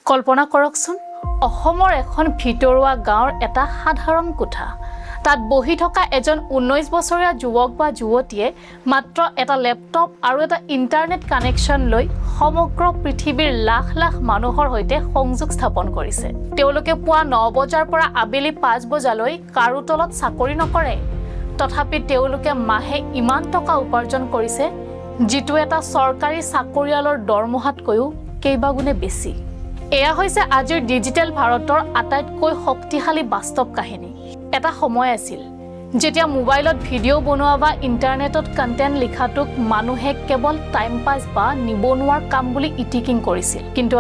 কল্পনা কৰকচোন অসমৰ এখন ভিতৰুৱা গাঁৱৰ এটা সাধাৰণ কোঠা তাত বহি থকা এজন 19 বছৰীয়া যুৱক বা যুৱতীয়ে মাত্ৰ এটা ল্যাপটপ আৰু এটা ইন্টাৰনেট কানেকচন লৈ সমগ্ৰ পৃথিৱীৰ লাখ লাখ মানুহৰ সৈতে সংযোগ স্থাপন কৰিছে তেওঁলোকে পুৱা 9 বজাৰ পৰা আবেলি 5 বজালৈ কাৰো তলত চাকৰি নকৰে তথাপি তেওঁলোকে মাহে ইমান টকা উপাৰ্জন কৰিছে যিটো এটা চৰকাৰী চাকৰিয়ালৰ দৰমহাতকৈও কেইবাগুণে বেছি এয়া হৈছে আজিৰ ডিজিটেল ভাৰতৰ আটাইতকৈ শক্তিশালী বাস্তৱ কাহিনী এটা সময় আছিল যেতিয়া মোবাইলত ভিডিঅ' বনোৱা বা ইন্টাৰনেটত কন্টেন্ট লিখাটোক মানুহে কেৱল টাইম পাছ বা নিবনুৱাৰ কাম বুলি ইটিকিং কৰিছিল কিন্তু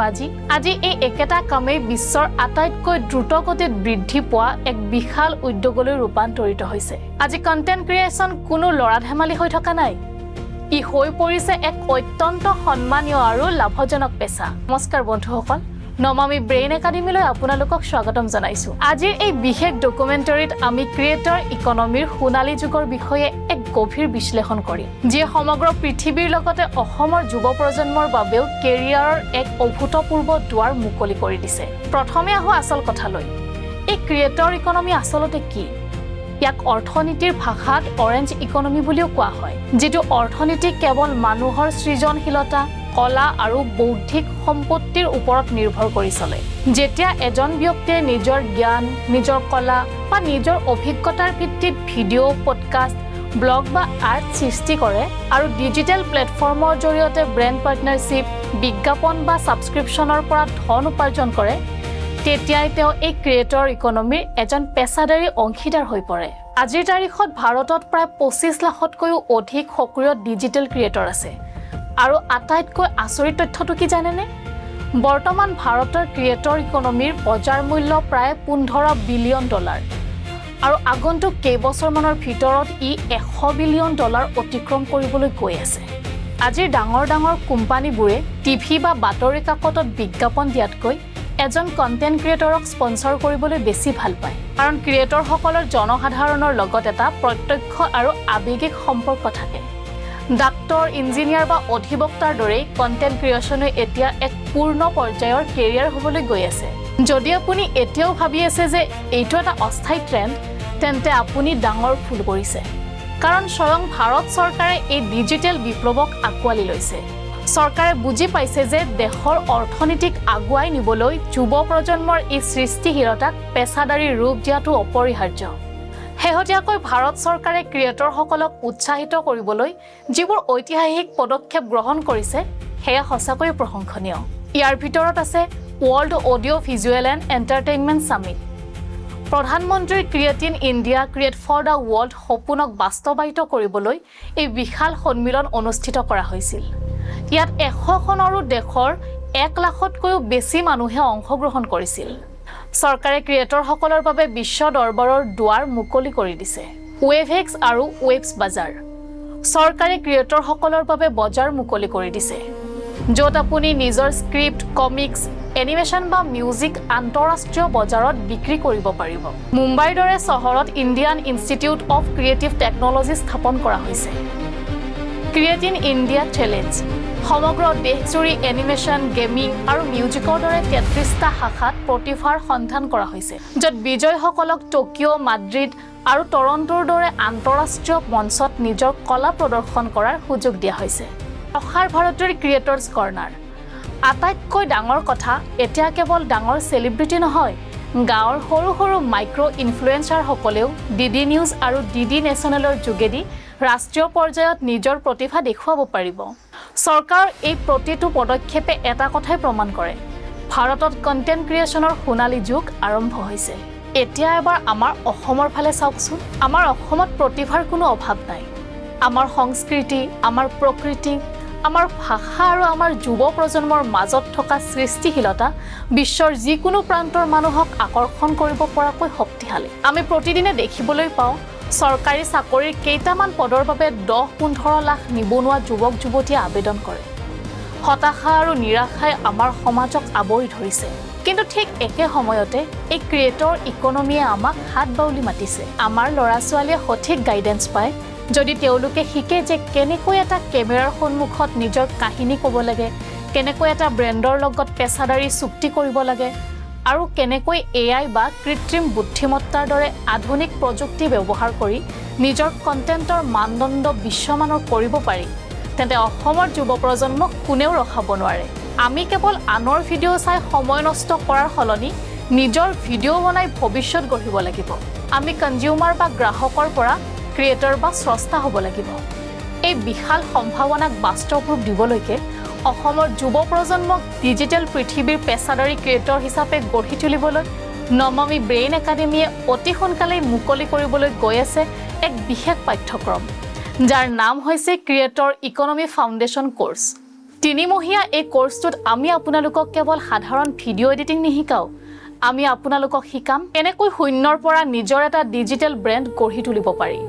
আজি এই একেটা কামেই বিশ্বৰ আটাইতকৈ দ্ৰুতগতিত বৃদ্ধি পোৱা এক বিশাল উদ্যোগলৈ ৰূপান্তৰিত হৈছে আজি কন্টেন্ট ক্ৰিয়েচন কোনো লৰা ধেমালি হৈ থকা নাই ই হৈ পৰিছে এক অত্যন্ত সন্মানীয় আৰু লাভজনক পেছা নমস্কাৰ বন্ধুসকল নমামি ব্ৰেইন একাডেমীলৈ আপোনালোকক স্বাগতম জনাইছো আজিৰ এই বিশেষ ডকুমেণ্টাৰীত আমি ক্ৰিয়েটৰ ইকনমিৰ সোণালী যুগৰ বিষয়ে এক গভীৰ বিশ্লেষণ কৰিম যি সমগ্ৰ পৃথিৱীৰ লগতে অসমৰ যুৱ প্ৰজন্মৰ বাবেও কেৰিয়াৰৰ এক অভূতপূৰ্ব দুৱাৰ মুকলি কৰি দিছে প্ৰথমে আহো আচল কথালৈ এই ক্ৰিয়েটৰ ইকনমি আচলতে কি ইয়াক অৰ্থনীতিৰ ভাষাত অৰেঞ্জ ইকনমি বুলিও কোৱা হয় যেটো অৰ্থনীতি কেৱল মানুহৰ সৃজনশীলতা কলা আৰু বৌদ্ধিক সম্পত্তিৰ ওপৰত নিৰ্ভৰ কৰি চলে যেতিয়া এজন ব্যক্তিয়ে নিজৰ জ্ঞান নিজৰ কলা বা নিজৰ অভিজ্ঞতাৰ ভিত্তিত ভিডিঅ' পডকাষ্ট ব্লগ বা আৰ্ট সৃষ্টি কৰে আৰু ডিজিটেল প্লেটফৰ্মৰ জৰিয়তে ব্ৰেণ্ড পাৰ্টনাৰশ্বিপ বিজ্ঞাপন বা ছাবস্ক্ৰিপশ্যনৰ পৰা ধন উপাৰ্জন কৰে তেতিয়াই তেওঁ এই ক্ৰিয়েটৰ ইকনমিৰ এজন পেছাদাৰী অংশীদাৰ হৈ পৰে আজিৰ তাৰিখত ভাৰতত প্ৰায় 25 লাখতকৈও অধিক সক্ৰিয় ডিজিটেল ক্ৰিয়েটৰ আছে আৰু আটাইতকৈ আচৰিত তথ্যটো কি জানেনে বৰ্তমান ভাৰতৰ ক্ৰিয়েটৰ ইকনমিৰ বজাৰ মূল্য প্ৰায় $15 বিলিয়ন আৰু আগন্তুক কেইবছৰমানৰ ভিতৰত ই $100 বিলিয়ন অতিক্ৰম কৰিবলৈ গৈ আছে আজিৰ ডাঙৰ কোম্পানীবোৰে টিভি বা বাতৰি কাকতত বিজ্ঞাপন দিয়াতকৈ এজন কন্টেন্ট ক্ৰিয়েটৰক স্পন্সৰ কৰিবলৈ বেছি ভাল পায় কাৰণ ক্ৰিয়েটৰসকলৰ জনসাধাৰণৰ লগত এটা প্ৰত্যক্ষ আৰু আৱেগিক সম্পৰ্ক থাকে ডাক্তৰ ইঞ্জিনিয়াৰ বা অধিবক্তাৰ দৰে কন্টেন্ট ক্ৰিয়েচনে এতিয়া এক পূৰ্ণ পৰ্যায়ৰ কেৰিয়াৰ হ'বলৈ গৈ আছে যদি আপুনি এতিয়াও ভাবি আছে যে এইটো এটা অস্থায়ী ট্ৰেন্ড তেন্তে আপুনি ডাঙৰ ভুল কৰিছে কাৰণ স্বয়ং ভাৰত চৰকাৰে এই ডিজিটেল বিপ্লৱক আকোৱালি লৈছে চৰকাৰে বুজি পাইছে যে দেশৰ অৰ্থনীতিক আগুৱাই নিবলৈ যুৱ প্ৰজন্মৰ এই সৃষ্টিশীলতাক পেছাদাৰী ৰূপ দিয়াটো অপৰিহাৰ্য শেহতীয়াকৈ ভাৰত চৰকাৰে ক্ৰিয়েটৰসকলক উৎসাহিত কৰিবলৈ যিবোৰ ঐতিহাসিক পদক্ষেপ গ্ৰহণ কৰিছে সেয়া সঁচাকৈ প্ৰশংসনীয় ইয়াৰ ভিতৰত আছে world audio' visual and entertainment summit প্ৰধানমন্ত্ৰীৰ create in India create for the world সপোনক বাস্তৱায়িত কৰিবলৈ এই বিশাল সন্মিলন অনুষ্ঠিত কৰা হৈছিল ইয়াত 100খনৰো দেশৰ 1 লাখতকৈও বেছি মানুহে অংশগ্ৰহণ কৰিছিল চৰকাৰে ক্ৰিয়েটৰসকলৰ বাবে বিশ্ব দৰবাৰৰ দুৱাৰ মুকলি কৰি দিছে WaveX আৰু Bazaar চৰকাৰে ক্ৰিয়েটৰসকলৰ বাবে বজাৰ মুকলি কৰি দিছে য'ত আপুনি নিজৰ স্ক্ৰিপ্ট কমিক্স এনিমেশ্যন বা মিউজিক আন্তঃৰাষ্ট্ৰীয় বজাৰত বিক্ৰী কৰিব পাৰিব মুম্বাইৰ দৰে চহৰত Indian institute of creative technology স্থাপন কৰা হৈছে ক্ৰিয়েট ইন ইণ্ডিয়া চেলেঞ্জ সমগ্ৰ দেশজুৰি এনিমেশ্যন গেমিং আৰু মিউজিকৰ দৰে 33টা শাখাত প্ৰতিভাৰ সন্ধান কৰা হৈছে য'ত বিজয়সকলক টকিঅ' মাদ্ৰিদ আৰু টৰন্টোৰ দৰে আন্তঃৰাষ্ট্ৰীয় মঞ্চত নিজৰ কলা প্ৰদৰ্শন কৰাৰ সুযোগ দিয়া হৈছে অসাৰ ভাৰতৰ ক্ৰিয়েটৰ্ছ কৰ্ণাৰ আটাইতকৈ ডাঙৰ কথা এতিয়া কেৱল ডাঙৰ চেলিব্ৰিটি নহয় গাঁৱৰ সৰু মাইক্ৰ ইনফ্লুৱেঞ্চাৰসকলেও ডিডি নিউজ আৰু ডিডি নেশ্যনেলৰ যোগেদি ৰাষ্ট্ৰীয় পৰ্যায়ত নিজৰ প্ৰতিভা দেখুৱাব পাৰিব চৰকাৰৰ এই প্ৰতিটো পদক্ষেপে এটা কথাই প্ৰমাণ কৰে ভাৰতত কন্টেন্ট ক্ৰিয়েচনৰ সোণালী যুগ আৰম্ভ হৈছে এতিয়া এবাৰ আমাৰ অসমৰ ফালে চাওকচোন আমাৰ অসমত প্ৰতিভাৰ কোনো অভাৱ নাই আমাৰ সংস্কৃতি আমাৰ প্ৰকৃতি আমাৰ ভাষা আৰু আমাৰ যুৱ প্ৰজন্মৰ মাজত থকা সৃষ্টিশীলতা বিশ্বৰ যিকোনো প্ৰান্তৰ মানুহক আকৰ্ষণ কৰিব পৰাকৈ শক্তিশালী আমি প্ৰতিদিনে দেখিবলৈ পাওঁ চৰকাৰী চাকৰিৰ কেইটামান পদৰ বাবে 10-15 লাখ নিবনুৱা যুৱক যুৱতীয়ে আবেদন কৰে হতাশা আৰু নিৰাশাই আমাৰ সমাজক আৱৰি ধৰিছে কিন্তু ঠিক একে সময়তে এই ক্ৰিয়েটৰ ইকনমিয়ে আমাক হাত বাউলি মাতিছে আমাৰ ল'ৰা ছোৱালীয়ে সঠিক গাইডেন্স পায় যদি তেওঁলোকে শিকে যে কেনেকৈ এটা কেমেৰাৰ সন্মুখত নিজৰ কাহিনী ক'ব লাগে কেনেকৈ এটা ব্ৰেণ্ডৰ লগত পেছাদাৰী চুক্তি কৰিব লাগে আৰু কেনেকৈ AI বা কৃত্ৰিম বুদ্ধিমত্তাৰ দৰে আধুনিক প্ৰযুক্তি ব্যৱহাৰ কৰি নিজৰ কণ্টেণ্টৰ মানদণ্ড বিশ্বমানৰ কৰিব পাৰি তেন্তে অসমৰ যুৱ প্ৰজন্মক কোনেও ৰখাব নোৱাৰে আমি কেৱল আনৰ ভিডিঅ' চাই সময় নষ্ট কৰাৰ সলনি নিজৰ ভিডিঅ' বনাই ভৱিষ্যত গঢ়িব লাগিব আমি কনজিউমাৰ বা গ্ৰাহকৰ পৰা ক্ৰিয়েটৰ বা স্ৰষ্টা হ'ব লাগিব এই বিশাল সম্ভাৱনাক বাস্তৱ ৰূপ দিবলৈকে অসমৰ যুৱ প্ৰজন্মক ডিজিটেল পৃথিৱীৰ পেছাদাৰী ক্ৰিয়েটৰ হিচাপে গঢ়ি তুলিবলৈ নমামি ব্ৰেইন একাডেমীয়ে অতি সোনকালেই মুকলি কৰিবলৈ গৈ আছে এক বিশেষ পাঠ্যক্ৰম যাৰ নাম হৈছে ক্ৰিয়েটৰ ইকনমি ফাউণ্ডেশ্যন কোৰ্স 3 মহীয়া এই কোৰ্সটোত আমি আপোনালোকক কেৱল সাধাৰণ ভিডিঅ' এডিটিং নিশিকাও আমি আপোনালোকক শিকাম কেনেকৈ শূন্যৰ পৰা নিজৰ এটা ডিজিটেল ব্ৰেণ্ড গঢ়ি তুলিব পাৰি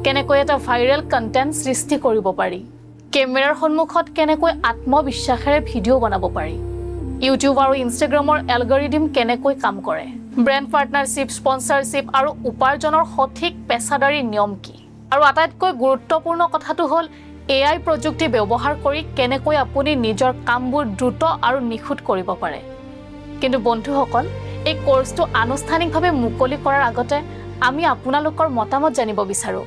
কেনেকৈ এটা ভাইৰেল কন্টেন্ট সৃষ্টি কৰিব পাৰি কেমেৰাৰ সন্মুখত কেনেকৈ আত্মবিশ্বাসেৰে ভিডিঅ' বনাব পাৰি ইউটিউব আৰু ইনষ্টাগ্ৰামৰ এলগৰিদম কেনেকৈ কাম কৰে ব্ৰেণ্ড পাৰ্টনাৰশ্বিপ স্পন্সৰশ্বিপ আৰু উপাৰ্জনৰ সঠিক পেছাদাৰী নিয়ম কি আৰু আটাইতকৈ গুৰুত্বপূৰ্ণ কথাটো হ'ল AI প্ৰযুক্তি ব্যৱহাৰ কৰি কেনেকৈ আপুনি নিজৰ কামবোৰ দ্ৰুত আৰু নিখুঁত কৰিব পাৰে কিন্তু বন্ধুসকল এই কোৰ্সটো আনুষ্ঠানিকভাৱে মুকলি কৰাৰ আগতে আমি আপোনালোকৰ মতামত জানিব বিচাৰো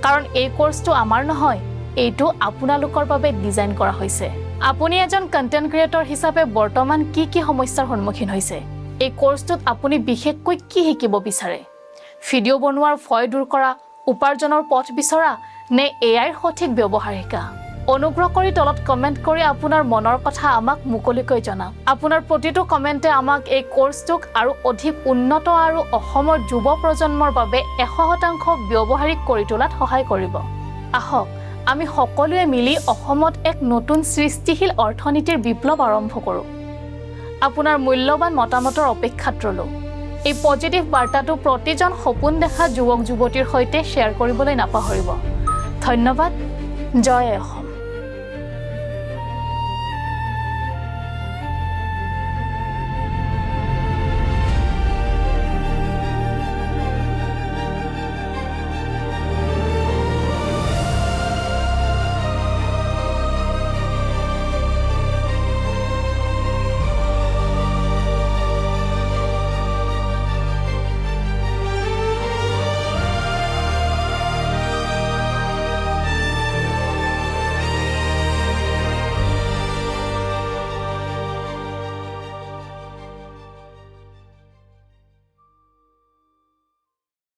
কাৰণ এই কোৰ্সটো আমাৰ নহয় এইটো আপোনালোকৰ বাবে ডিজাইন কৰা হৈছে আপুনি এজন কন্টেন্ট ক্ৰিয়েটৰ হিচাপে বৰ্তমান কি সমস্যাৰ সন্মুখীন হৈছে এই কোৰ্সটোত আপুনি বিশেষকৈ কি শিকিব বিচাৰে ভিডিঅ' বনোৱাৰ ভয় দূৰ কৰা উপাৰ্জনৰ পথ বিচৰা নে AI সঠিক ব্যৱহাৰ শিকা অনুগ্ৰহ কৰি তলত কমেন্ট কৰি আপোনাৰ মনৰ কথা আমাক মুকলিকৈ জনাওক আপোনাৰ প্ৰতিটো কমেন্টে আমাক এই কোৰ্সটোক আৰু অধিক উন্নত আৰু অসমৰ যুৱ প্ৰজন্মৰ বাবে 100% ব্যৱহাৰিক কৰি তোলাত সহায় কৰিব আহক আমি সকলোৱে মিলি অসমত এক নতুন সৃষ্টিশীল অৰ্থনীতিৰ বিপ্লৱ আৰম্ভ কৰোঁ আপোনাৰ মূল্যৱান মতামতৰ অপেক্ষাত ৰলো এই পজিটিভ বাৰ্তাটো প্ৰতিজন সপোন দেখা যুৱক যুৱতীৰ সৈতে শ্বেয়াৰ কৰিবলৈ নাপাহৰিব ধন্যবাদ জয় অসম